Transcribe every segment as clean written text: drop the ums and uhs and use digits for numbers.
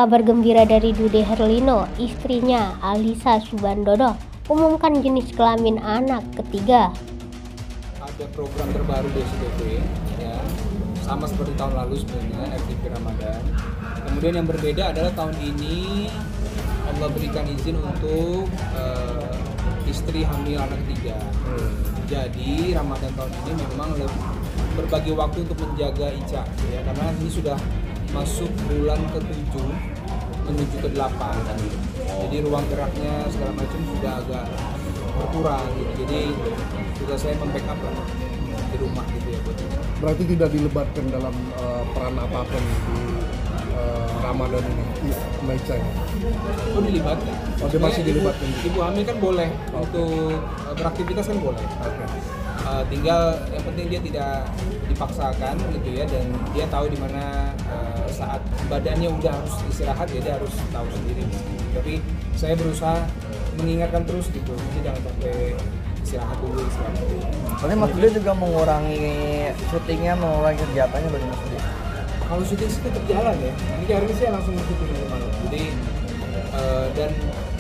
kabar gembira dari Dude Herlino, istrinya Alisa Subandono umumkan jenis kelamin anak ketiga. Ada program terbaru di SCTV, ya, sama seperti tahun lalu sebenarnya, FTV Ramadan. Kemudian yang berbeda adalah tahun ini Allah berikan izin untuk istri hamil anak ketiga. Jadi Ramadan tahun ini memang berbagi waktu untuk menjaga Ica, ya, karena ini sudah masuk bulan ke-7 menuju ke-8. Jadi ruang geraknya segala macam sudah agak berkurang gitu. Jadi juga saya membackup lah di rumah gitu ya buat ini. Berarti tidak dilebatkan dalam peran apapun di Ramadan ini, Mbak Ica? Oh, dilibatkan. Oh, dia masih dilibatkan. Ibu hamil kan boleh untuk beraktivitas kan boleh. Oke. Tinggal yang penting dia tidak dipaksakan gitu ya, dan dia tahu di mana saat badannya udah harus istirahat, ya dia harus tahu sendiri. Tapi saya berusaha mengingatkan terus gitu, jadi jangan sampai istirahat dulu. Soalnya Mas Dude juga mengurangi syutingnya, mengurangi kegiatannya bagi Mas Dude. Kalau syuting sih tetap jalan ya. Ini hari ini saya langsung syuting dari malam. Jadi dan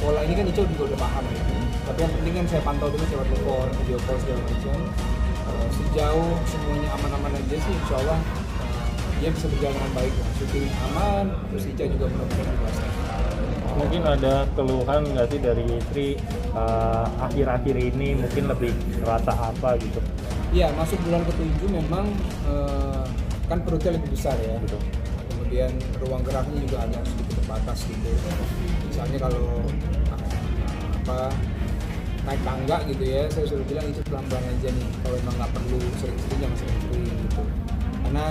pola ini kan Ica juga udah paham ya. Tapi yang penting kan saya pantau dulu lewat telepon, video call segala macam. Sejauh semuanya aman-aman aja sih, insya Allah dia bisa berjalan dengan baik. Syuting aman, terus Ica juga mudah-mudahan puasa. Mungkin ada keluhan nggak sih dari istri akhir-akhir ini, mungkin lebih terasa apa gitu? Iya, masuk bulan ke-7 memang kan perutnya lebih besar ya. Betul. Kemudian ruang geraknya juga agak sedikit terbatas gitu. Misalnya kalau naik tangga gitu ya, saya sudah bilang itu pelan-pelan aja nih, kalau memang nggak perlu sering-sering jangan sering-sering gitu. Karena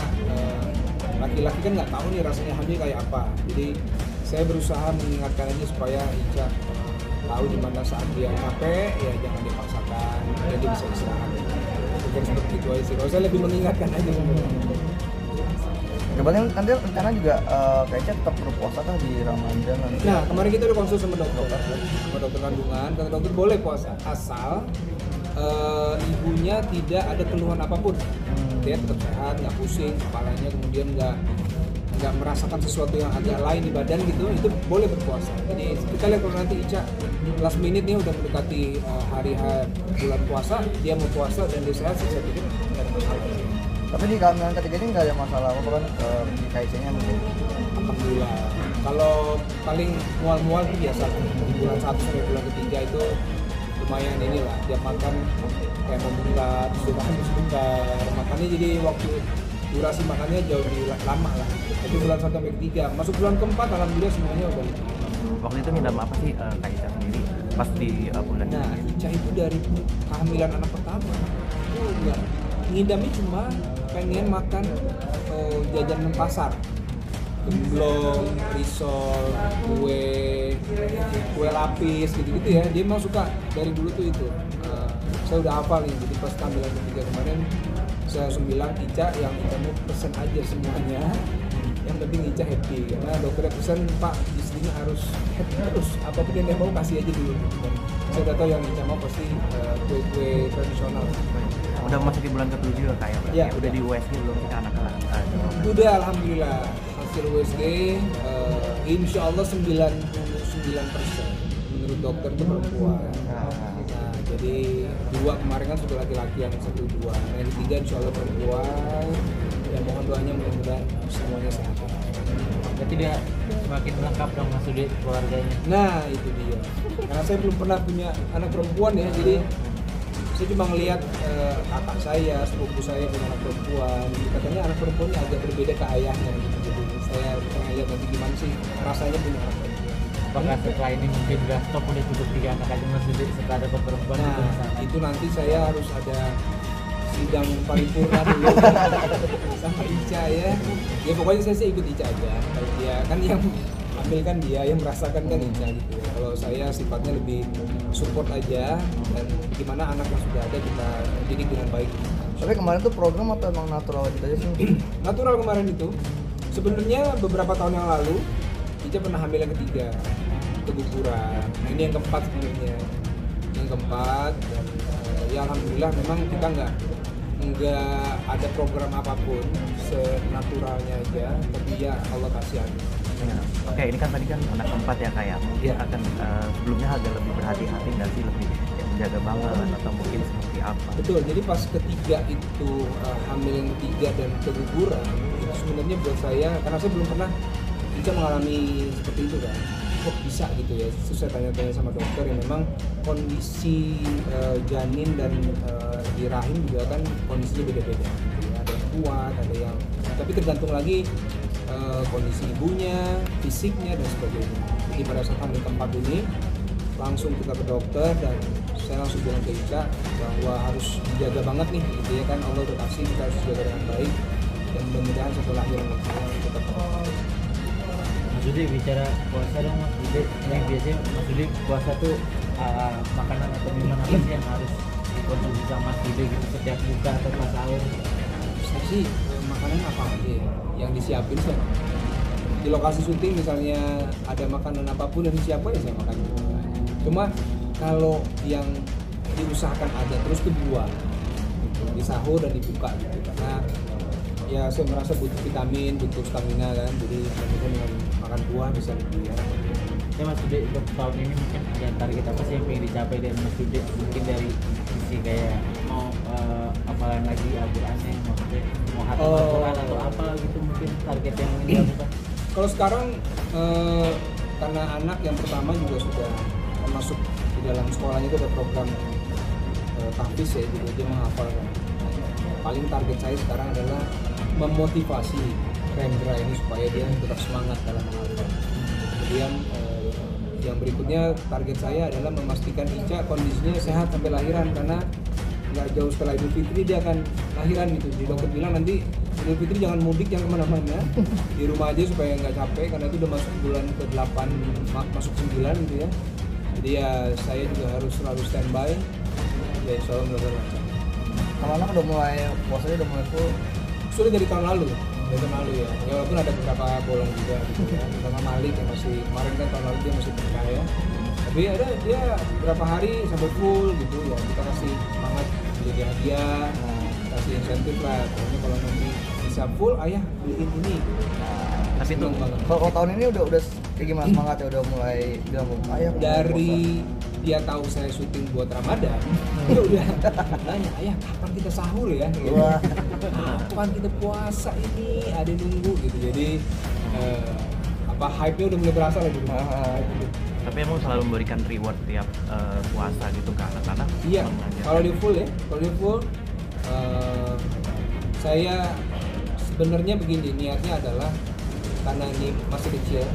laki-laki kan nggak tahu nih rasanya hamil kayak apa. Jadi saya berusaha mengingatkan aja supaya Ica tahu di mana saat dia capek ya jangan dipaksakan, dan dia bisa istirahat. Bukan seperti itu aja sih. Kalau saya lebih mengingatkan aja sebenarnya. Kemudian nanti rencana juga kayaknya tetap berpuasa kan di Ramadan nanti. Nah, kemarin kita udah konsul sama dokter kandungan. Kata dokter boleh puasa asal ibunya tidak ada keluhan apapun. Dia tetap sehat, nggak pusing kepalanya, kemudian nggak merasakan sesuatu yang agak lain di badan gitu, itu boleh berpuasa. Jadi kita lihat kalau nanti Ica last minute nih udah mendekati hari bulan puasa, dia mau puasa dan dia sehat, saya pikir nggak ada masalah. Tapi di kehamilan ketiga ini nggak ada masalah apa kan di KIC-nya mungkin? Alhamdulillah. Kalau paling mual-mual itu biasa. Di bulan 1 sampai bulan ketiga itu lumayan inilah. Dia makan kayak membentar, sudah sebentar. Makannya jadi waktu durasi makannya jauh lebih lama lah. Jadi bulan 1 sampai 3. Masuk bulan keempat, alhamdulillah semuanya udah. Waktu itu minta apa sih Kak Ica sendiri pas di bulan? Nah, Ica itu dari kehamilan anak pertama itu enggak ngidamnya, cuma pengen makan jajanan pasar, gemblong, risol, kue lapis gitu-gitu ya. Dia memang suka dari dulu tuh itu. Saya udah hafal nih, jadi pas kehamilan ketiga kemarin saya langsung bilang Ica, yang Ica mau pesen aja semuanya, yang penting Ica happy, karena dokternya pesan Pak istrinya harus happy terus, apapun yang dia mau kasih aja dulu. Dan saya udah tahu yang Ica mau pasti kue-kue tradisional. Udah masuk di bulan ke-7 ya Kak ya? Ya. Udah di USG belum kita anak-anak? Udah, alhamdulillah hasil USG insya Allah 99% menurut dokter itu perempuan. Nah, jadi 2 kemarin kan sudah laki-laki, yang 1 2. Nah, yang 3 insya Allah perempuan. Ya mohon doanya mudah-mudahan semuanya sehat. Berarti dia semakin lengkap dong Mas Dude keluarganya. Nah itu dia. Karena saya belum pernah punya anak perempuan ya, jadi saya cuma ngelihat kakak saya, sepupu saya punya anak perempuan. Katanya anak perempuannya agak berbeda ke ayahnya gitu. Jadi saya pengen lihat nanti gimana sih rasanya punya anak perempuan. Apakah setelah ini mungkin udah stop, udah cukup 3 anak aja Mas Dude setelah ada perempuan? Nah itu nanti saya harus ada sidang paripurna dulu sama Ica ya. Ya pokoknya saya sih ikut Ica aja. Kalau dia kan yang ambil kan dia, yang merasakan kan Ica gitu ya. Kalau saya sifatnya lebih support aja, dan gimana anak yang sudah ada kita didik dengan baik. Tapi kemarin tuh program atau emang natural gitu aja sih? Natural kemarin itu. Sebenarnya beberapa tahun yang lalu Ica pernah hamil yang ketiga, keguguran. Nah, ini yang keempat sebenarnya. Yang keempat, dan ya alhamdulillah memang kita nggak ada program apapun, senaturalnya aja, tapi ya Allah kasihan. Ya. Oke, ini kan tadi kan anak keempat ya kayak mungkin akan sebelumnya agak lebih berhati-hati nggak sih, lebih kayak menjaga banget atau mungkin seperti apa? Betul, jadi pas ketiga itu hamil yang ketiga dan keguguran itu sebenarnya buat saya, karena saya belum pernah Ica mengalami seperti itu kan, kok bisa gitu ya. Terus saya tanya-tanya sama dokter yang memang kondisi janin dan di rahim juga kan kondisinya beda-beda gitu ya. Ada yang kuat, ada yang, tapi tergantung lagi kondisi ibunya, fisiknya dan sebagainya. Jadi pada saat hamil keempat ini langsung kita ke dokter dan saya langsung bilang ke Ica bahwa harus dijaga banget nih gitu ya kan, Allah udah kasih, kita harus jaga dengan baik dan mudah-mudahan setelah lahiran nanti tetap Mas Dudi bicara puasa dong Mas Dudi, yang biasanya Mas Dudi puasa tuh makanan atau minuman apa sih yang harus dikonsumsi sama Mas Dudi gitu setiap buka atau pas sahur? saya sih makanan apa aja ya yang disiapin saya di lokasi syuting, misalnya ada makanan apapun yang disiapkan ya saya makan. Cuma kalau yang diusahakan ada terus tuh buah gitu, di sahur dan dibuka gitu. Karena ya saya merasa butuh vitamin, butuh stamina kan, jadi dengan makan buah bisa lebih ya. Ya Mas Dudi, untuk tahun ini mungkin ada target apa sih yang pengen dicapai dari Mas Dudi? Mungkin dari sisi kayak mau hafalan lagi Al-Qur'annya, maksudnya mau hatam Al-Qur'an atau apa gitu, mungkin target yang ingin dilakukan. Kalau sekarang karena anak yang pertama juga sudah masuk di dalam sekolahnya itu ada program tahfiz ya, jadi dia menghafalkan. Paling target saya sekarang adalah memotivasi Rendra ini supaya dia tetap semangat dalam menghafal. Kemudian yang berikutnya target saya adalah memastikan Ica kondisinya sehat sampai lahiran, karena nggak jauh setelah Idul Fitri dia akan lahiran gitu. Di dokter bilang nanti Idul Fitri jangan mudik, jangan kemana-mana, di rumah aja supaya nggak capek, karena itu udah masuk bulan ke-8, masuk 9 gitu ya. Jadi ya saya juga harus selalu standby, ya insya Allah mudah-mudahan lancar. Kalau anak udah mulai puasanya udah mulai full. Sudah dari tahun lalu ya. Ya walaupun ada beberapa bolong juga gitu ya. Terutama Malik yang masih kemarin kan tahun lalu dia masih percaya. Tapi ada dia berapa hari sampai full gitu ya. Kita kasih semangat, beli hadiah, kasih insentif lah. Pokoknya kalau nanti bisa full, ayah beliin ini. Tapi itu Kalau tahun ini udah kayak gimana semangatnya, udah mulai bilang ayah aku mau dari dia tahu saya syuting buat Ramadan, dia udah nanya, ayah kapan kita sahur ya? Gitu. Kapan kita puasa ini? Ada nunggu gitu. Jadi hype-nya udah mulai berasa lah di rumah. tapi emang selalu memberikan reward tiap puasa gitu ke anak-anak. Iya. Kalau di full ya, saya sebenarnya begini, niatnya adalah karena ini masih kecil,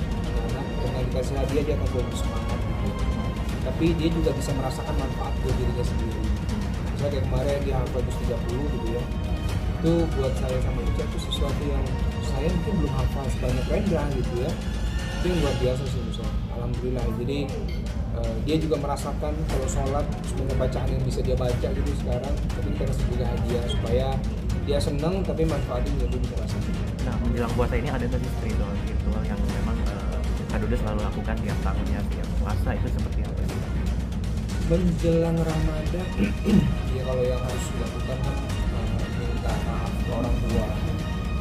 anak dengan dikasih hadiah dia akan lebih semangat. Tapi dia juga bisa merasakan manfaat buat dirinya sendiri. Misalnya kayak kemarin dia hafal juz 30 gitu ya. Itu buat saya sama Ica itu sesuatu yang saya mungkin belum hafal sebanyak Rendra gitu ya. Itu yang luar biasa sih misalnya. Alhamdulillah. Jadi dia juga merasakan kalau sholat sebenarnya bacaan yang bisa dia baca gitu sekarang. Tapi kita kasih juga hadiah supaya dia seneng tapi manfaatnya juga dia bisa rasakan. Nah, menjelang puasa ini ada tadi ritual yang memang Kak Duda selalu lakukan tiap tahunnya, tiap puasa itu seperti apa sih? Menjelang Ramadan, ya kalau yang harus dilakukan kan minta maaf ke orang tua.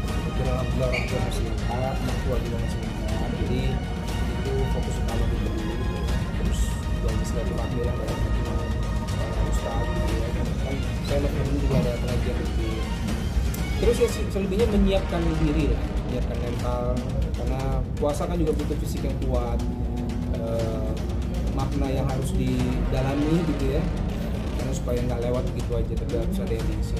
Kebetulan alhamdulillah orang tua masih sehat, mertua juga masih sehat. Jadi itu fokus utama kita dulu. Terus juga silaturahmi lah kayak ustaz gitu ya. Kan saya dulu juga ada pengajian rutin. Terus ya selebihnya menyiapkan diri lah, menyiapkan mental, karena puasa kan juga butuh fisik yang kuat, makna yang harus didalami gitu ya, karena supaya nggak lewat begitu aja, tapi harus ada yang diisi.